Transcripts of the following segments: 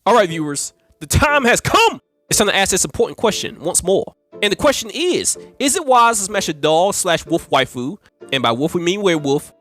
Alright viewers, the time has come! It's time to ask this important question once more. And the question is it wise to smash a dog / wolf waifu? And by wolf we mean werewolf.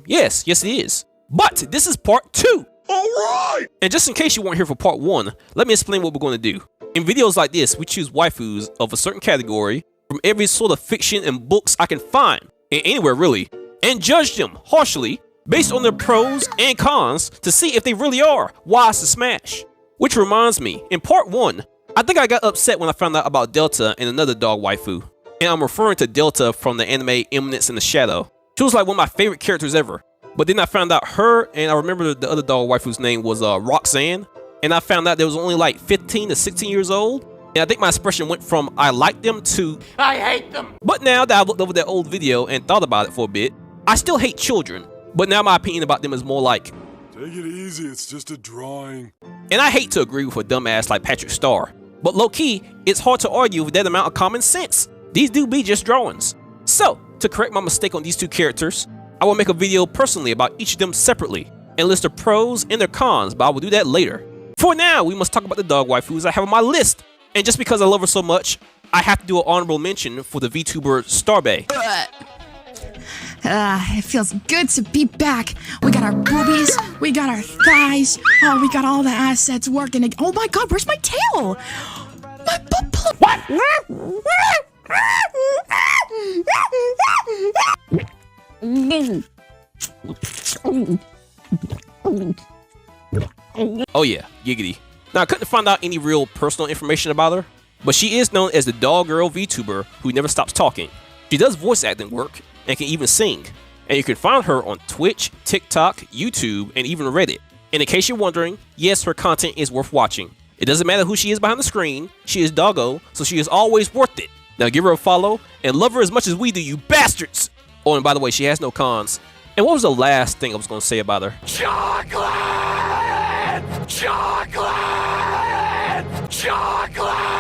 Yes it is. But this is part 2! Alright! And just in case you weren't here for part 1, let me explain what we're going to do. In videos like this, we choose waifus of a certain category from every sort of fiction and books I can find, and anywhere really, and judge them harshly based on their pros and cons to see if they really are wise to smash. Which reminds me, in part 1, I think I got upset when I found out about Delta and another dog waifu. And I'm referring to Delta from the anime Eminence in the Shadow. She was like one of my favorite characters ever. But then I found out her, and I remember the other dog waifu's name was Roxanne. And I found out they was only like 15 to 16 years old. And I think my expression went from I like them to I hate them. But now that I've looked over that old video and thought about it for a bit, I still hate children. But now my opinion about them is more like, take it easy, it's just a drawing. And I hate to agree with a dumbass like Patrick Star, but low-key, it's hard to argue with that amount of common sense. These do be just drawings. So, to correct my mistake on these two characters, I will make a video personally about each of them separately, and list their pros and their cons, but I will do that later. For now, we must talk about the dog waifus I have on my list, and just because I love her so much, I have to do an honorable mention for the VTuber Starbay. It feels good to be back. We got our boobies, we got our thighs, oh, we got all the assets working. Oh my god, where's my tail? My butt plug. What? Oh yeah, giggity. Now I couldn't find out any real personal information about her, but she is known as the dog girl VTuber who never stops talking. She does voice acting work and can even sing. And you can find her on Twitch, TikTok, YouTube, and even Reddit. And in case you're wondering, yes, her content is worth watching. It doesn't matter who she is behind the screen, she is doggo, so she is always worth it. Now give her a follow, and love her as much as we do, you bastards! Oh, and by the way, she has no cons. And what was the last thing I was going to say about her? Chocolate! Chocolate! Chocolate!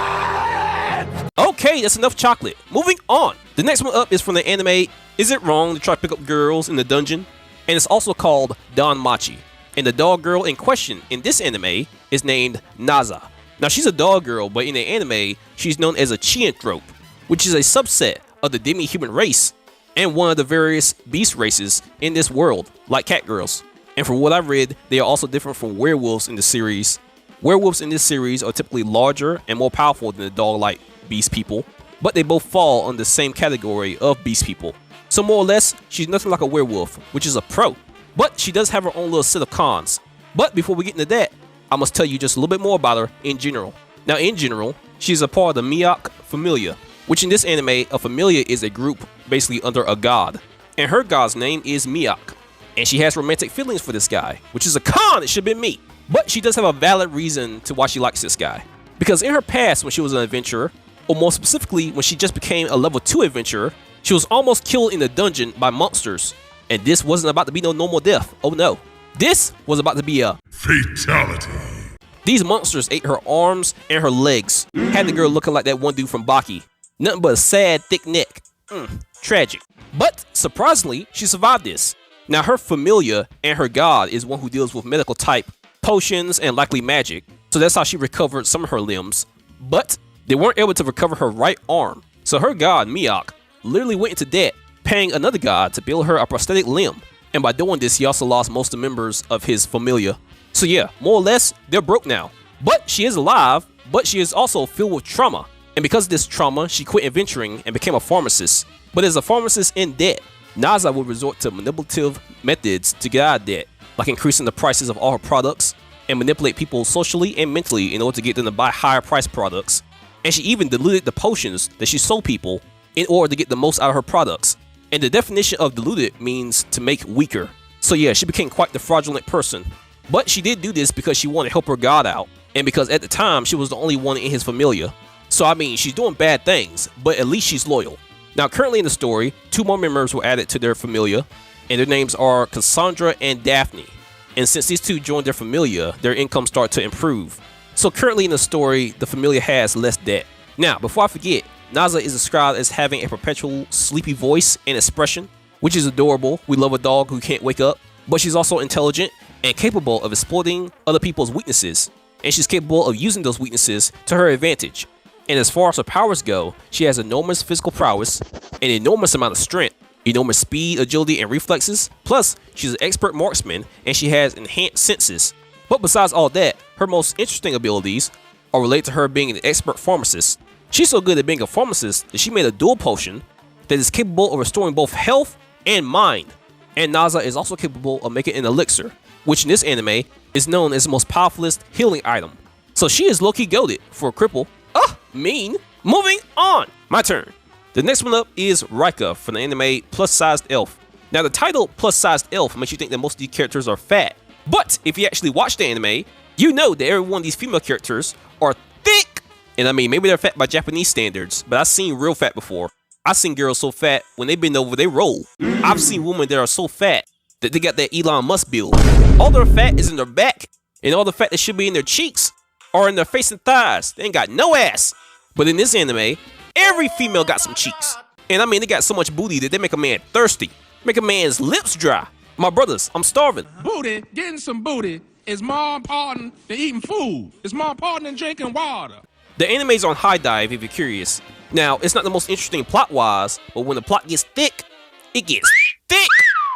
Okay, that's enough chocolate. Moving on. The next one up is from the anime Is It Wrong to Try to Pick Up Girls in the Dungeon? And it's also called DanMachi. And the dog girl in question in this anime is named Naza. Now she's a dog girl, but in the anime, she's known as a Chianthrope, which is a subset of the demi-human race and one of the various beast races in this world, like cat girls. And from what I've read, they are also different from werewolves in the series. Werewolves in this series are typically larger and more powerful than the dog-like beast people, but they both fall under the same category of beast people. So more or less, she's nothing like a werewolf, which is a pro. But she does have her own little set of cons. But before we get into that, I must tell you just a little bit more about her in general. Now in general, she's a part of the Miyake Familia, which in this anime, a familia is a group basically under a god. And her god's name is Miyake. And she has romantic feelings for this guy, which is a con, it should have been me. But she does have a valid reason to why she likes this guy. Because in her past when she was an adventurer, or more specifically when she just became a level 2 adventurer, she was almost killed in the dungeon by monsters. And this wasn't about to be no normal death, oh no. This was about to be a fatality. These monsters ate her arms and her legs, had the girl looking like that one dude from Baki. Nothing but a sad, thick neck. Tragic. But surprisingly, she survived this. Now her familia and her god is one who deals with medical type, potions, and likely magic. So that's how she recovered some of her limbs. But they weren't able to recover her right arm. So her god, Miyake, literally went into debt, paying another god to build her a prosthetic limb. And by doing this, he also lost most of the members of his familia. So yeah, more or less, they're broke now. But she is alive, but she is also filled with trauma. And because of this trauma, she quit adventuring and became a pharmacist. But as a pharmacist in debt, Naza would resort to manipulative methods to get out of debt, like increasing the prices of all her products and manipulate people socially and mentally in order to get them to buy higher priced products. And she even diluted the potions that she sold people in order to get the most out of her products. And the definition of diluted means to make weaker. So yeah, she became quite the fraudulent person. But she did do this because she wanted to help her god out, and because at the time she was the only one in his familia. So I mean, she's doing bad things, but at least she's loyal. Now currently in the story, 2 more members were added to their familia, and their names are Cassandra and Daphne. And since these 2 joined their familia, their income started to improve. So currently in the story, the familia has less debt. Now, before I forget, Naza is described as having a perpetual sleepy voice and expression, which is adorable. We love a dog who can't wake up. But she's also intelligent and capable of exploiting other people's weaknesses. and she's capable of using those weaknesses to her advantage. And as far as her powers go, she has enormous physical prowess, an enormous amount of strength, enormous speed, agility, and reflexes, plus she's an expert marksman and she has enhanced senses. But besides all that, her most interesting abilities are related to her being an expert pharmacist. She's so good at being a pharmacist that she made a dual potion that is capable of restoring both health and mind. And Naza is also capable of making an elixir, which in this anime is known as the most powerfulest healing item. So she is low-key goated for a cripple. Mean. Moving on. My turn. The next one up is Reika from the anime Plus-Sized Elf. Now the title Plus-Sized Elf makes you think that most of these characters are fat. But if you actually watch the anime, you know that every one of these female characters are thick. And I mean, maybe they're fat by Japanese standards, but I've seen real fat before. I've seen girls so fat, when they bend over, they roll. I've seen women that are so fat that they got that Elon Musk build. All their fat is in their back, and all the fat that should be in their cheeks or in their face and thighs. They ain't got no ass. But in this anime, every female got some cheeks. And I mean, they got so much booty that they make a man thirsty. Make a man's lips dry. My brothers, I'm starving. Booty, getting some booty is more important than eating food. It's more important than drinking water. The anime's on high dive if you're curious. Now, it's not the most interesting plot-wise, but when the plot gets thick, it gets thick.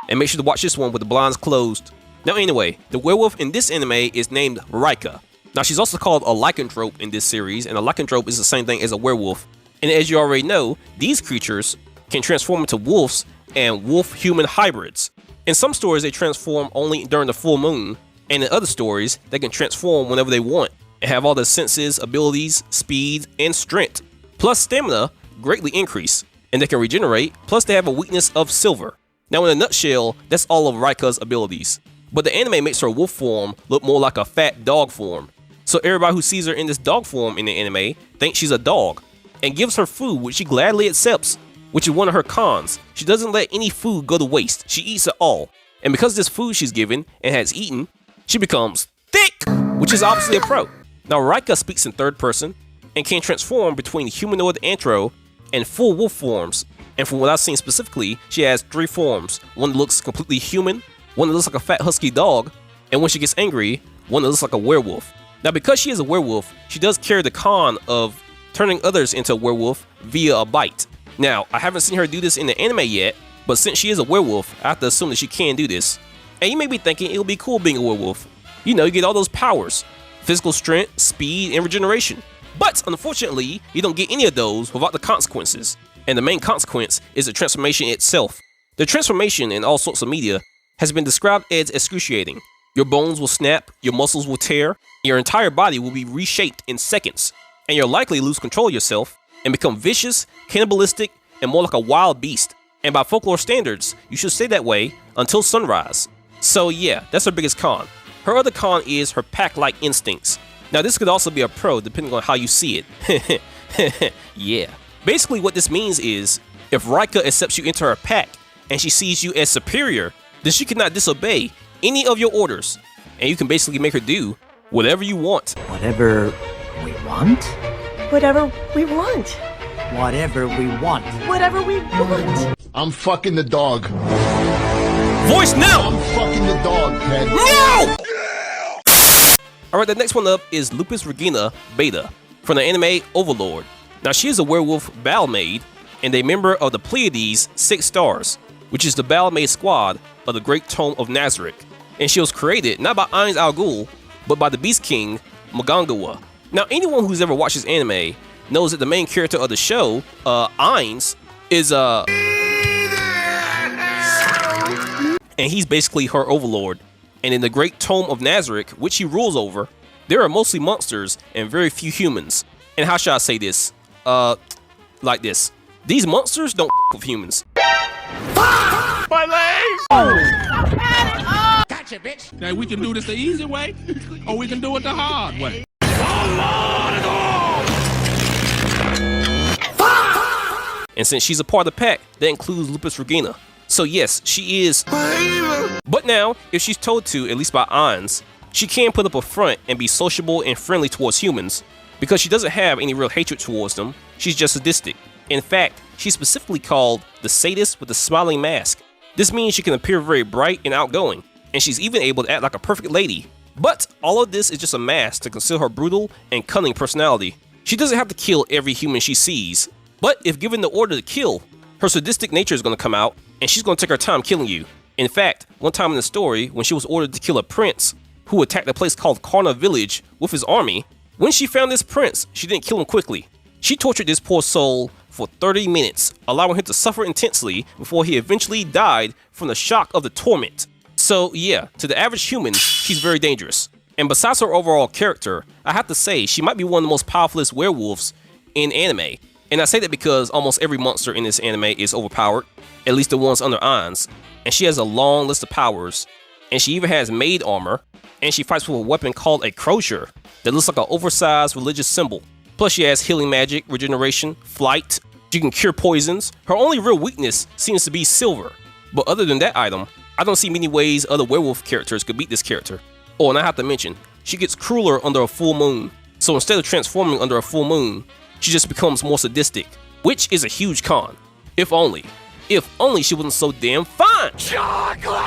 And make sure to watch this one with the blinds closed. Now anyway, the werewolf in this anime is named Reika. Now she's also called a lycanthrope in this series, and a lycanthrope is the same thing as a werewolf. And as you already know, these creatures can transform into wolves and wolf-human hybrids. In some stories, they transform only during the full moon, and in other stories, they can transform whenever they want and have all the senses, abilities, speed, and strength. Plus stamina greatly increase, and they can regenerate, plus they have a weakness of silver. Now in a nutshell, that's all of Reika's abilities. But the anime makes her wolf form look more like a fat dog form. So everybody who sees her in this dog form in the anime thinks she's a dog, and gives her food which she gladly accepts, which is one of her cons. She doesn't let any food go to waste, she eats it all. And because of this food she's given and has eaten, she becomes thick, which is obviously a pro. Now Reika speaks in third person, and can transform between humanoid anthro and full wolf forms. And from what I've seen specifically, she has 3 forms. One that looks completely human, one that looks like a fat husky dog, and when she gets angry, one that looks like a werewolf. Now because she is a werewolf, she does carry the con of turning others into a werewolf via a bite. Now, I haven't seen her do this in the anime yet, but since she is a werewolf, I have to assume that she can do this. And you may be thinking it would be cool being a werewolf. You know, you get all those powers, physical strength, speed, and regeneration. But unfortunately, you don't get any of those without the consequences. And the main consequence is the transformation itself. The transformation in all sorts of media has been described as excruciating. Your bones will snap, your muscles will tear, your entire body will be reshaped in seconds, and you'll likely lose control of yourself and become vicious, cannibalistic, and more like a wild beast. And by folklore standards, you should stay that way until sunrise. So yeah, that's her biggest con. Her other con is her pack-like instincts. Now this could also be a pro depending on how you see it. Yeah. Basically what this means is, if Reika accepts you into her pack and she sees you as superior, then she cannot disobey any of your orders, and you can basically make her do whatever you want. Whatever we want? Whatever we want. Whatever we want. Whatever we want. I'm fucking the dog. Voice now! I'm fucking the dog, man. No! Alright, the next one up is Lupusregina Beta from the anime Overlord. Now she is a werewolf battle maid and a member of the Pleiades 6 Stars, which is the battle maid squad of the Great Tome of Nazarick. And she was created not by Ainz Al Ghul, but by the Beast King, Magangawa. Now anyone who's ever watched this anime knows that the main character of the show, Ainz, is and he's basically her overlord. And in the Great Tome of Nazarick, which he rules over, there are mostly monsters and very few humans. And how should I say this? Like this. These monsters don't with humans. My leg! Gotcha, bitch! Now we can do this the easy way, or we can do it the hard way. And since she's a part of the pack, that includes Lupusregina. So yes, she is. But now, if she's told to, at least by Ainz, she can put up a front and be sociable and friendly towards humans. Because she doesn't have any real hatred towards them, she's just sadistic. In fact, she's specifically called the sadist with the smiling mask. This means she can appear very bright and outgoing, and she's even able to act like a perfect lady, But all of this is just a mask to conceal her brutal and cunning personality. She doesn't have to kill every human she sees, but if given the order to kill, her sadistic nature is going to come out, and she's going to take her time killing you. In fact, one time in the story, when she was ordered to kill a prince who attacked a place called Korone village with his army, when she found this prince, she didn't kill him quickly. She tortured this poor soul for 30 minutes, allowing him to suffer intensely before he eventually died from the shock of the torment. So yeah, to the average human, she's very dangerous. And besides her overall character, I have to say she might be one of the most powerfulest werewolves in anime. And I say that because almost every monster in this anime is overpowered, at least the ones under Ans. And she has a long list of powers, and she even has maid armor, and she fights with a weapon called a crozier that looks like an oversized religious symbol. Plus she has healing magic, regeneration, flight, she can cure poisons. Her only real weakness seems to be silver. But other than that item, I don't see many ways other werewolf characters could beat this character. Oh, and I have to mention, she gets crueler under a full moon. So instead of transforming under a full moon, she just becomes more sadistic, which is a huge con. If only she wasn't so damn fine. Chocolate!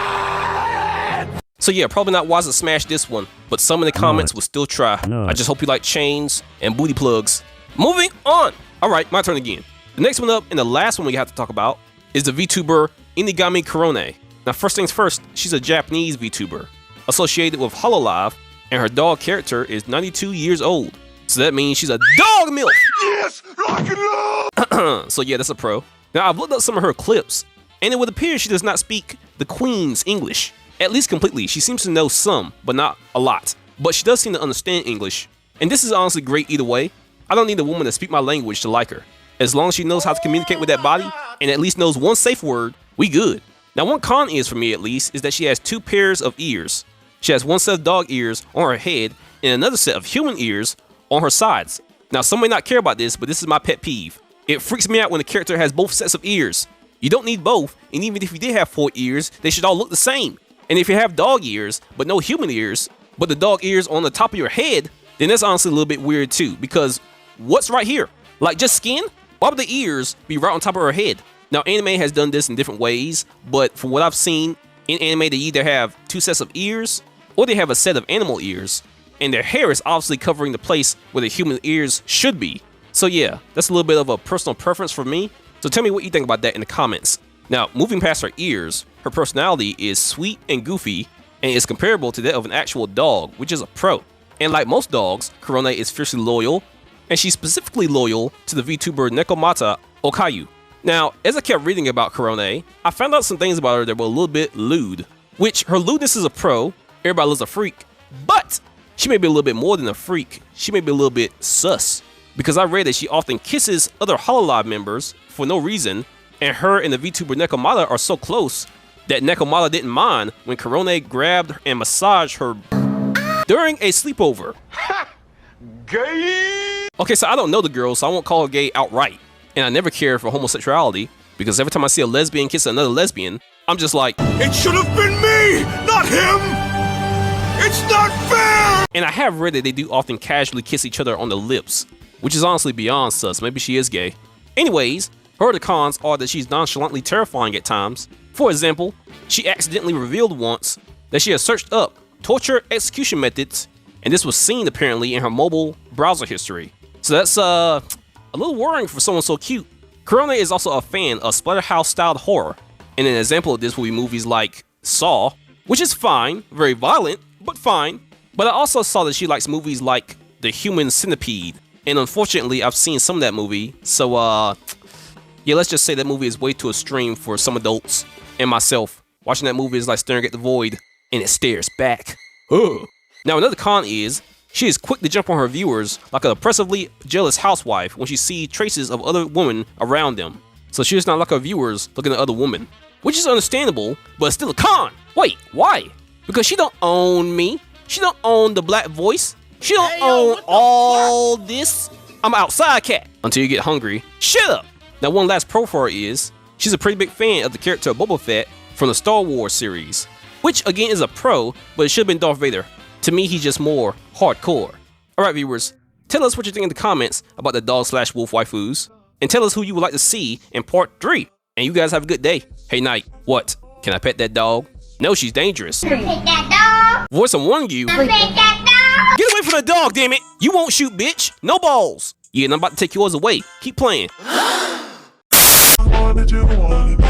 So yeah, probably not wise to smash this one, but some in the comments will still try. I just hope you like chains and booty plugs. Moving on. All right, my turn again. The next one up and the last one we have to talk about is the VTuber Inugami Korone. Now first things first, she's a Japanese VTuber associated with Hololive, and her dog character is 92 years old. So that means she's a dog milf. Yes, rock and roll. So yeah, that's a pro. Now I've looked up some of her clips, and it would appear she does not speak the Queen's English, at least completely. She seems to know some, but not a lot. But she does seem to understand English, and this is honestly great either way. I don't need a woman to speak my language to like her. As long as she knows how to communicate with that body, and at least knows one safe word, we good. Now one con is, for me at least, is that she has 2 pairs of ears. She has one set of dog ears on her head, and another set of human ears on her sides. Now some may not care about this, but this is my pet peeve. It freaks me out when the character has both sets of ears. You don't need both, and even if you did have 4 ears, they should all look the same. And if you have dog ears, but no human ears, but the dog ears on the top of your head, then that's honestly a little bit weird too, because what's right here? Like just skin? Why would the ears be right on top of her head? Now anime has done this in different ways, but from what I've seen, in anime they either have 2 sets of ears, or they have a set of animal ears, and their hair is obviously covering the place where the human ears should be. So yeah, that's a little bit of a personal preference for me. So tell me what you think about that in the comments. Now, moving past her ears, her personality is sweet and goofy, and is comparable to that of an actual dog, which is a pro. And like most dogs, Korone is fiercely loyal, and she's specifically loyal to the VTuber Nekomata Okayu. Now, as I kept reading about Korone, I found out some things about her that were a little bit lewd, which her lewdness is a pro, everybody loves a freak, but she may be a little bit more than a freak, she may be a little bit sus. Because I read that she often kisses other Hololive members for no reason, and her and the VTuber Nekomata are so close that Nekomata didn't mind when Korone grabbed and massaged her during a sleepover. Gay. Okay, so I don't know the girl, so I won't call her gay outright. And I never cared for homosexuality, because every time I see a lesbian kiss another lesbian, I'm just like, It should have been me, not him. It's not fair. and I have read that they do often casually kiss each other on the lips, which is honestly beyond sus. Maybe she is gay. Anyways, her other cons are that she's nonchalantly terrifying at times. For example, she accidentally revealed once that she has searched up torture execution methods, and this was seen apparently in her mobile browser history. So that's a little worrying for someone so cute. Korone is also a fan of Splatterhouse-styled horror, and an example of this will be movies like Saw, which is fine, very violent, but fine. But I also saw that she likes movies like The Human Centipede, and unfortunately I've seen some of that movie, so yeah, let's just say that movie is way too extreme for some adults, and myself. Watching that movie is like staring at the void, and it stares back. Ugh. Now another con is, she is quick to jump on her viewers like an oppressively jealous housewife when she sees traces of other women around them. So she is not like her viewers looking at other women, which is understandable, but it's still a con. Wait, why? Because she don't own me. She don't own the black voice. She don't own all this. I'm an outside cat until you get hungry. Shut up. Now one last pro for her is, she's a pretty big fan of the character Boba Fett from the Star Wars series, which again is a pro, but it should have been Darth Vader. To me, he's just more hardcore. Alright viewers, tell us what you think in the comments about the dog/wolf waifus, and tell us who you would like to see in part 3. And you guys have a good day. Hey Knight, what? Can I pet that dog? No, she's dangerous. Take that dog! Voice, I'm warning you. Get away from the dog, damn it. You won't shoot, bitch. No balls. Yeah, and I'm about to take yours away. Keep playing. What did you want?